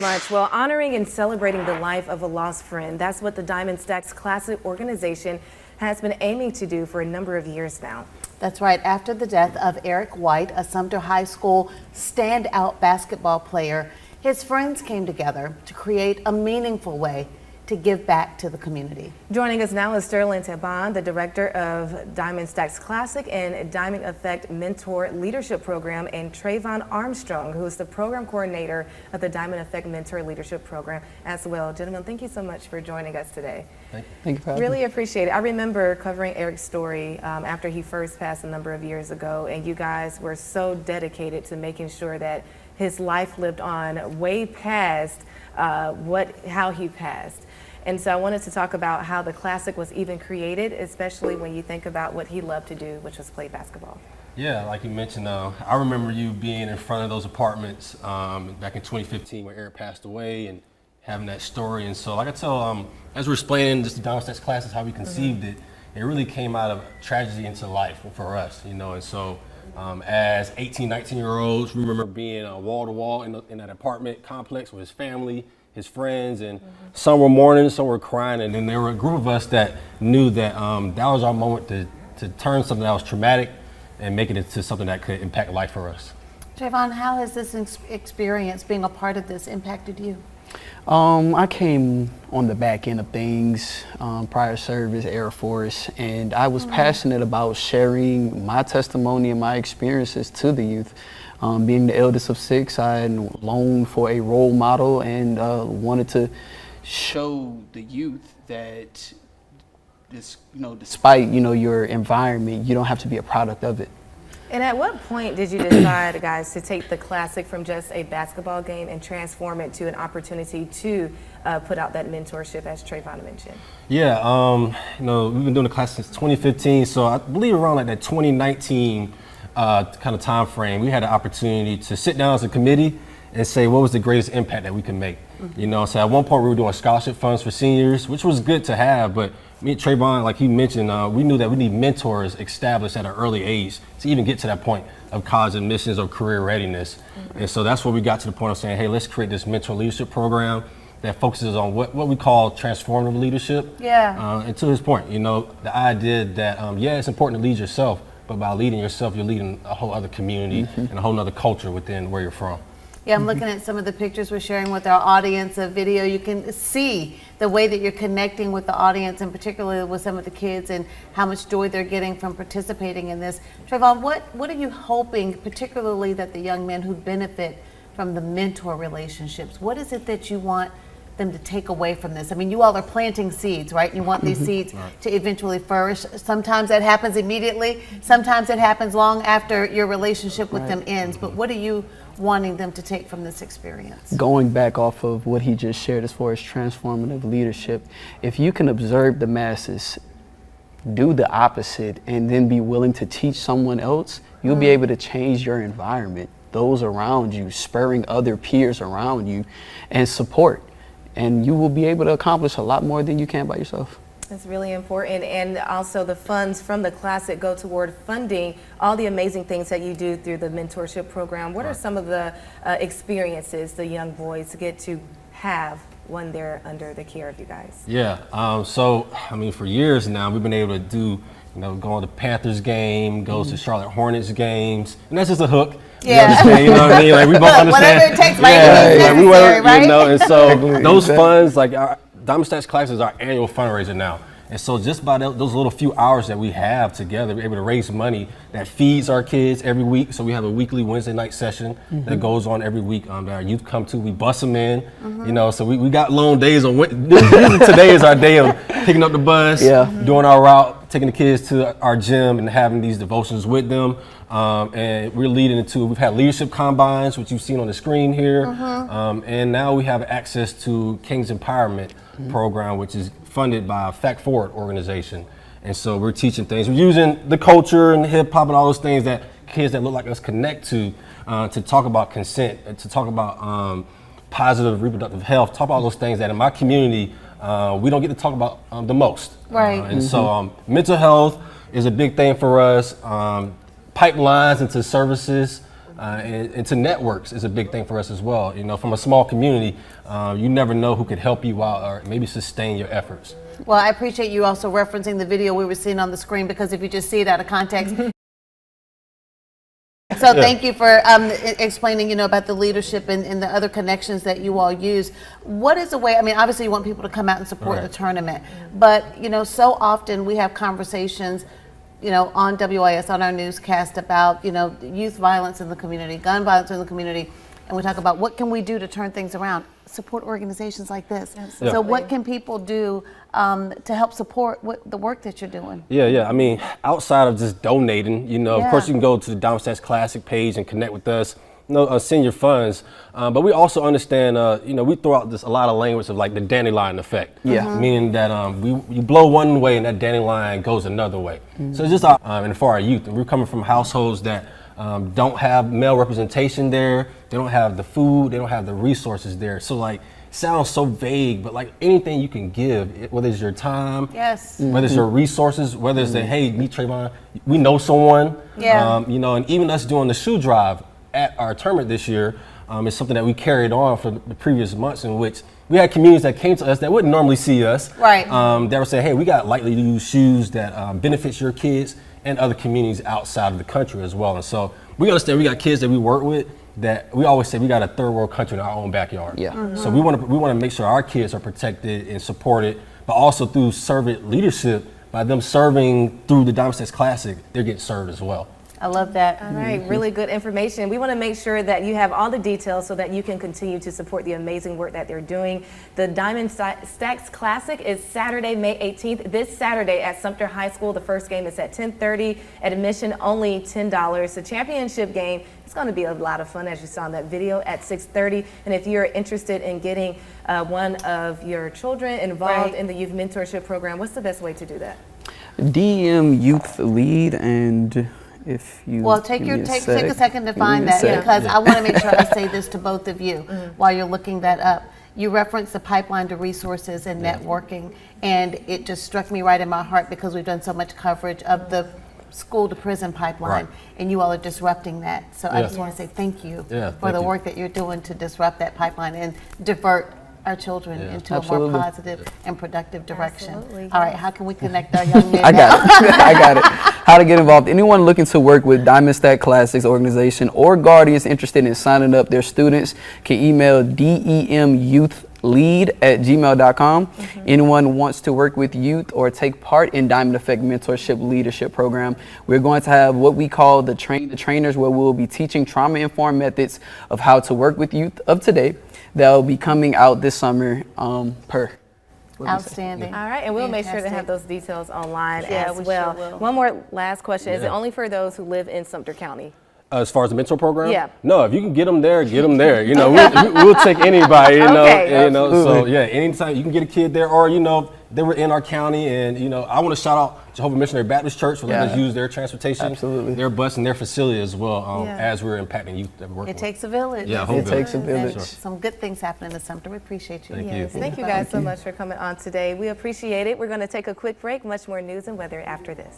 Much. Well, honoring and celebrating the life of a lost friend, that's what the Diamond-Stackz Classic organization has been aiming to do for a number of years now. That's right. After the death of Eric White, a Sumter High School standout basketball player, his friends came together to create a meaningful way to give back to the community. Joining us now is Sterling Taban, the director of Diamond-Stackz Classic and Diamond Effect Mentor Leadership Program, and Trayvon Armstrong, who is the program coordinator of the Diamond Effect Mentor Leadership Program as well. Gentlemen, thank you so much for joining us today. Thank you for having me. Really appreciate it. I remember covering Eric's story after he first passed a number of years ago, and you guys were so dedicated to making sure that his life lived on way past how he passed. And so I wanted to talk about how the Classic was even created, especially when you think about what he loved to do, which was play basketball. Yeah, like you mentioned, I remember you being in front of those apartments back in 2015 when Eric passed away and having that story. And so like I tell, as we're explaining just the Diamond-Stackz Classic, how we conceived it, it really came out of tragedy into life for us, you know. And so as 18, 19-year-olds, we remember being wall to wall in that apartment complex with his family, his friends, and some were mourning, some were crying, and then there were a group of us that knew that that was our moment to turn something that was traumatic and make it into something that could impact life for us. Trayvon, how has this experience, being a part of this, impacted you? I came on the back end of things, prior service, Air Force, and I was passionate about sharing my testimony and my experiences to the youth. Being the eldest of 6, I longed for a role model and wanted to show the youth that despite your environment, you don't have to be a product of it. And at what point did you decide, guys, to take the Classic from just a basketball game and transform it to an opportunity to put out that mentorship, as Trayvon mentioned? Yeah, we've been doing the Classic since 2015, so I believe around like that 2019 kind of time frame, we had an opportunity to sit down as a committee and say what was the greatest impact that we can make. You know, so at one point we were doing scholarship funds for seniors, which was good to have, but me and Trayvon, like he mentioned, we knew that we need mentors established at an early age to even get to that point of college admissions or career readiness. And so that's where we got to the point of saying, hey, let's create this mentor leadership program that focuses on what we call transformative leadership. Yeah. And to his point, the idea that, yeah, it's important to lead yourself, but by leading yourself, you're leading a whole other community and a whole other culture within where you're from. Yeah, I'm looking at some of the pictures we're sharing with our audience, a video. You can see the way that you're connecting with the audience, and particularly with some of the kids, and how much joy they're getting from participating in this. Trayvon, what are you hoping, particularly that the young men who benefit from the mentor relationships, what is it that you want them to take away from this? I mean, you all are planting seeds, right? You want these seeds to eventually flourish. Sometimes that happens immediately. Sometimes it happens long after your relationship with them ends. But what are you wanting them to take from this experience? Going back off of what he just shared as far as transformative leadership, if you can observe the masses, do the opposite, and then be willing to teach someone else, you'll be able to change your environment, those around you, spurring other peers around you, and support. And you will be able to accomplish a lot more than you can by yourself. That's really important. And also the funds from the Classic go toward funding all the amazing things that you do through the mentorship program. What are some of the experiences the young boys get to have when they're under the care of you guys? Yeah, so I mean, for years now, we've been able to do, go to Panthers game, goes to Charlotte Hornets games, and that's just a hook. Yeah. You know what I mean? Like we both understand. Whatever it takes, necessary, right? And so those funds, like our Diamond-Stackz Classic is our annual fundraiser now. And so just by those little few hours that we have together, we're able to raise money that feeds our kids every week. So we have a weekly Wednesday night session that goes on every week that our youth come to. We bus them in, so we got long days on today is our day of picking up the bus, doing our route, taking the kids to our gym and having these devotions with them. And we're leading into, we've had leadership combines, which you've seen on the screen here. And now we have access to King's Empowerment program, which is funded by a Fact Forward organization. And so we're teaching things. We're using the culture and hip hop and all those things that kids that look like us connect to talk about consent, to talk about positive reproductive health, talk about all those things that in my community, we don't get to talk about the most. Right. And so mental health is a big thing for us. Pipelines into services and to networks is a big thing for us as well. You know, from a small community, you never know who could help you out or maybe sustain your efforts. Well, I appreciate you also referencing the video we were seeing on the screen, because if you just see it out of context. So thank you for explaining, about the leadership and the other connections that you all use. What is a way, I mean, obviously you want people to come out and support the tournament, but, so often we have conversations, on WIS, on our newscast about, youth violence in the community, gun violence in the community, and we talk about what can we do to turn things around. Support organizations like this. Absolutely. So what can people do to help support the work that you're doing? Yeah. I mean, outside of just donating, of Yeah. course you can go to the Diamond-Stackz Classic page and connect with us, send your funds. But we also understand, we throw out a lot of language of like the dandelion effect. Yeah. Meaning that you blow one way and that dandelion goes another way. So it's just and for our youth, and we're coming from households that don't have male representation there. They don't have the food. They don't have the resources there. So like, sounds so vague, but like anything you can give, whether it's your time, Yes. whether it's your resources, whether it's hey, meet Trayvon, we know someone, Yeah. and even us doing the shoe drive at our tournament this year is something that we carried on for the previous months, in which we had communities that came to us that wouldn't normally see us. Right. That would say, hey, we got lightly used shoes that benefits your kids and other communities outside of the country as well. And so we understand we got kids that we work with that we always say we got a third world country in our own backyard. Yeah. So we want to make sure our kids are protected and supported, but also through servant leadership, by them serving through the Diamond-Stackz Classic, they're getting served as well. I love that. All right, really good information. We want to make sure that you have all the details so that you can continue to support the amazing work that they're doing. The Diamond-Stackz Classic is Saturday, May 18th, this Saturday at Sumter High School. The first game is at 10:30. Admission only $10. The championship game is going to be a lot of fun, as you saw in that video, at 6:30. And if you're interested in getting one of your children involved in the youth mentorship program, what's the best way to do that? DM Youth Lead, and if you Take give me a second to Give me find a that, sec. because I want to make sure I say this to both of you while you're looking that up. You referenced the pipeline to resources and networking, and it just struck me right in my heart because we've done so much coverage of the school to prison pipeline, and you all are disrupting that. So I just want to say thank you for the work that you're doing to disrupt that pipeline and divert our children into a more positive and productive direction. Absolutely, All right, how can we connect our young men I now? got it. I got it. How to get involved. Anyone looking to work with Diamond-Stackz Classics organization or guardians interested in signing up their students can email demyouthlead@gmail.com. Anyone wants to work with youth or take part in Diamond Effect Mentorship Leadership Program, we're going to have what we call the Train the Trainers, where we'll be teaching trauma-informed methods of how to work with youth of today. That will be coming out this summer Outstanding. All right, and we'll make sure to have Fantastic. those details online Yeah, as we well. sure will. One more last question. Is it only for those who live in Sumter County? As far as the mentor program? Yeah. No, if you can get them there, get them there. We'll take anybody, Okay. So yeah, anytime you can get a kid there, or, they were in our county, and, I want to shout out Jehovah Missionary Baptist Church for letting us use their transportation, Absolutely. their bus and their facility as well, as we're impacting youth that we work It with. takes a village. Yeah, a whole It takes a village. Sure. Some good things happening in Sumter. We appreciate you. Thank you. Yes, thank you guys so much for coming on today. We appreciate it. We're going to take a quick break. Much more news and weather after this.